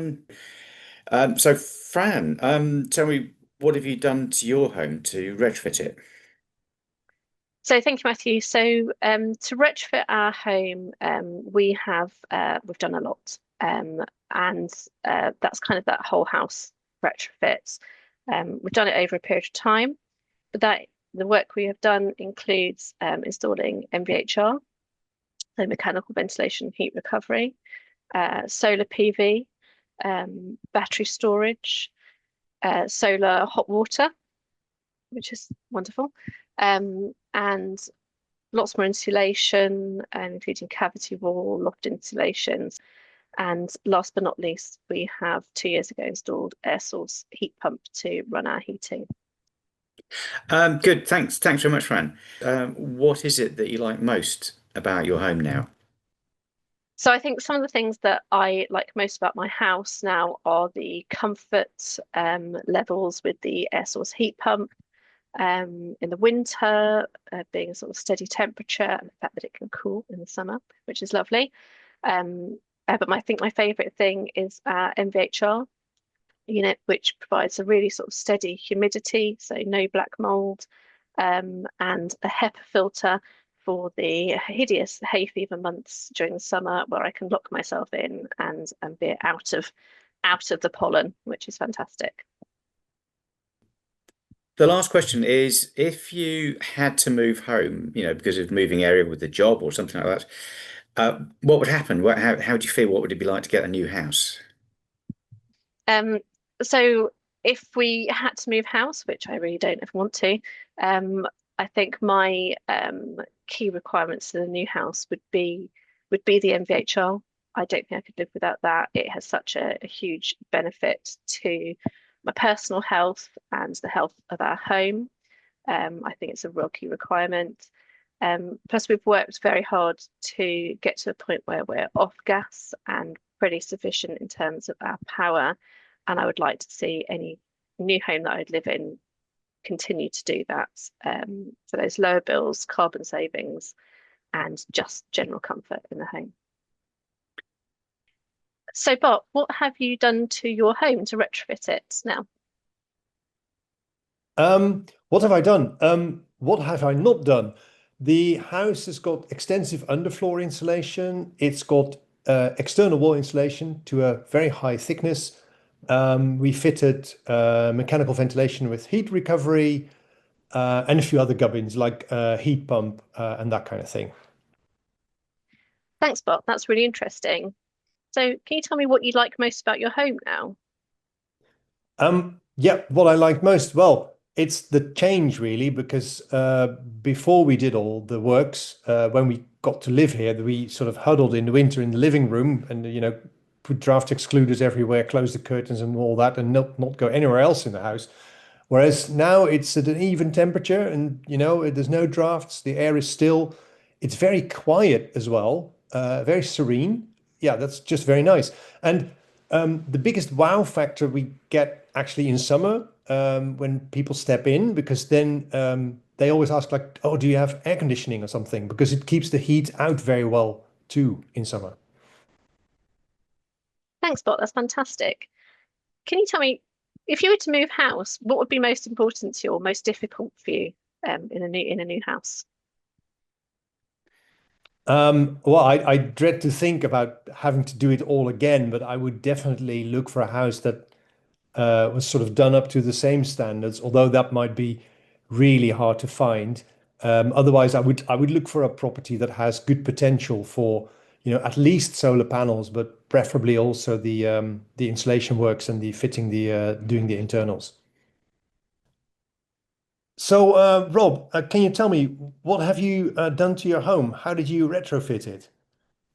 So Fran, tell me, what have you done to your home to retrofit it? So thank you, Matthew. So to retrofit our home, we've done a lot, and that's kind of that whole house retrofit. We've done it over a period of time, but that the work we have done includes installing MVHR, so mechanical ventilation heat recovery, solar PV, battery storage, solar hot water, which is wonderful, and lots more insulation, including cavity wall, loft insulations. And last but not least, we have 2 years ago installed air source heat pump to run our heating. Good, thanks very much, Fran. What is it that you like most about your home now? So I think some of the things that I like most about my house now are the comfort levels with the air source heat pump in the winter, being a sort of steady temperature, and the fact that it can cool in the summer, which is lovely. But I think my favourite thing is our MVHR unit, which provides a really sort of steady humidity, so no black mold, and a HEPA filter for the hideous hay fever months during the summer, where I can lock myself in and be out of the pollen, which is fantastic. The last question is, if you had to move home, because of moving area with the job or something like that, what would happen? How do you feel? What would it be like to get a new house? Um, so if we had to move house, which I really don't ever want to, um, I think my key requirements to the new house would be the MVHR. I don't think I could live without that. It has such a huge benefit to my personal health and the health of our home. I think it's a real key requirement. Plus, we've worked very hard to get to a point where we're off gas and pretty sufficient in terms of our power. And I would like to see any new home that I'd live in continue to do that. For those lower bills, carbon savings, and just general comfort in the home. So, Bob, what have you done to your home to retrofit it now? What have I done? What have I not done? The house has got extensive underfloor insulation. It's got external wall insulation to a very high thickness. We fitted mechanical ventilation with heat recovery and a few other gubbins like heat pump and that kind of thing. Thanks, Bob. That's really interesting. So, can you tell me what you like most about your home now? Yeah, what I like most, well, it's the change really, because before we did all the works, when we got to live here, we sort of huddled in the winter in the living room and, put draft excluders everywhere, close the curtains and all that, and not go anywhere else in the house. Whereas now it's at an even temperature and, there's no drafts, the air is still, it's very quiet as well, very serene. Yeah, that's just very nice. And the biggest wow factor we get actually in summer when people step in, because then they always ask like, "Oh, do you have air conditioning or something?" Because it keeps the heat out very well too in summer. Thanks, Bob. That's fantastic. Can you tell me if you were to move house, what would be most important to you or most difficult for you in a new house? Well, I dread to think about having to do it all again, but I would definitely look for a house that was sort of done up to the same standards, although that might be really hard to find. Otherwise, I would look for a property that has good potential for, at least solar panels, but preferably also the insulation works and the fitting the doing the internals. So, Rob, can you tell me what have you done to your home? How did you retrofit it?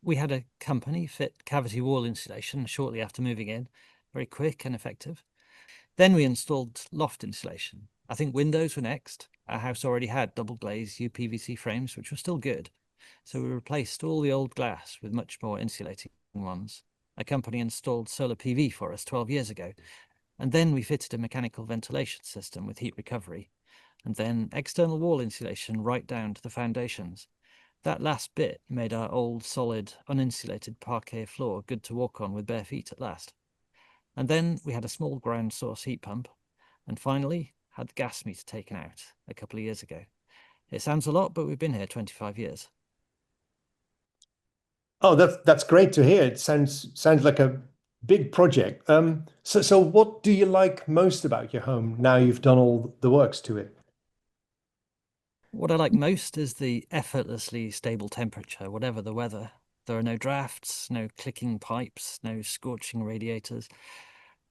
We had a company fit cavity wall insulation shortly after moving in, very quick and effective. Then we installed loft insulation. I think windows were next. Our house already had double glazed UPVC frames, which were still good. So we replaced all the old glass with much more insulating ones. A company installed solar PV for us 12 years ago. And then we fitted a mechanical ventilation system with heat recovery. And then external wall insulation right down to the foundations. That last bit made our old, solid, uninsulated parquet floor good to walk on with bare feet at last. And then we had a small ground source heat pump, and finally had the gas meter taken out a couple of years ago. It sounds a lot, but we've been here 25 years. Oh, that's great to hear. It sounds like a big project. So what do you like most about your home now you've done all the works to it? What I like most is the effortlessly stable temperature, whatever the weather. There are no drafts, no clicking pipes, no scorching radiators,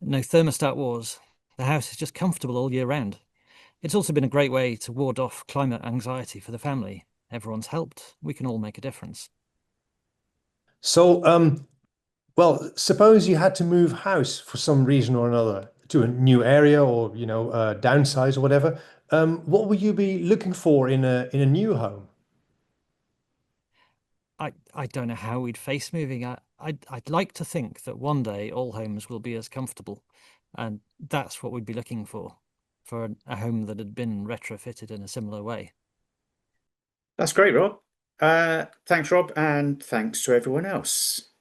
no thermostat wars. The house is just comfortable all year round. It's also been a great way to ward off climate anxiety for the family. Everyone's helped. We can all make a difference. So, well, suppose you had to move house for some reason or another to a new area or, downsize or whatever. What would you be looking for in a new home? I don't know how we'd face moving. I'd like to think that one day all homes will be as comfortable, and that's what we'd be looking for a home that had been retrofitted in a similar way. That's great, Rob. Thanks, Rob, and thanks to everyone else.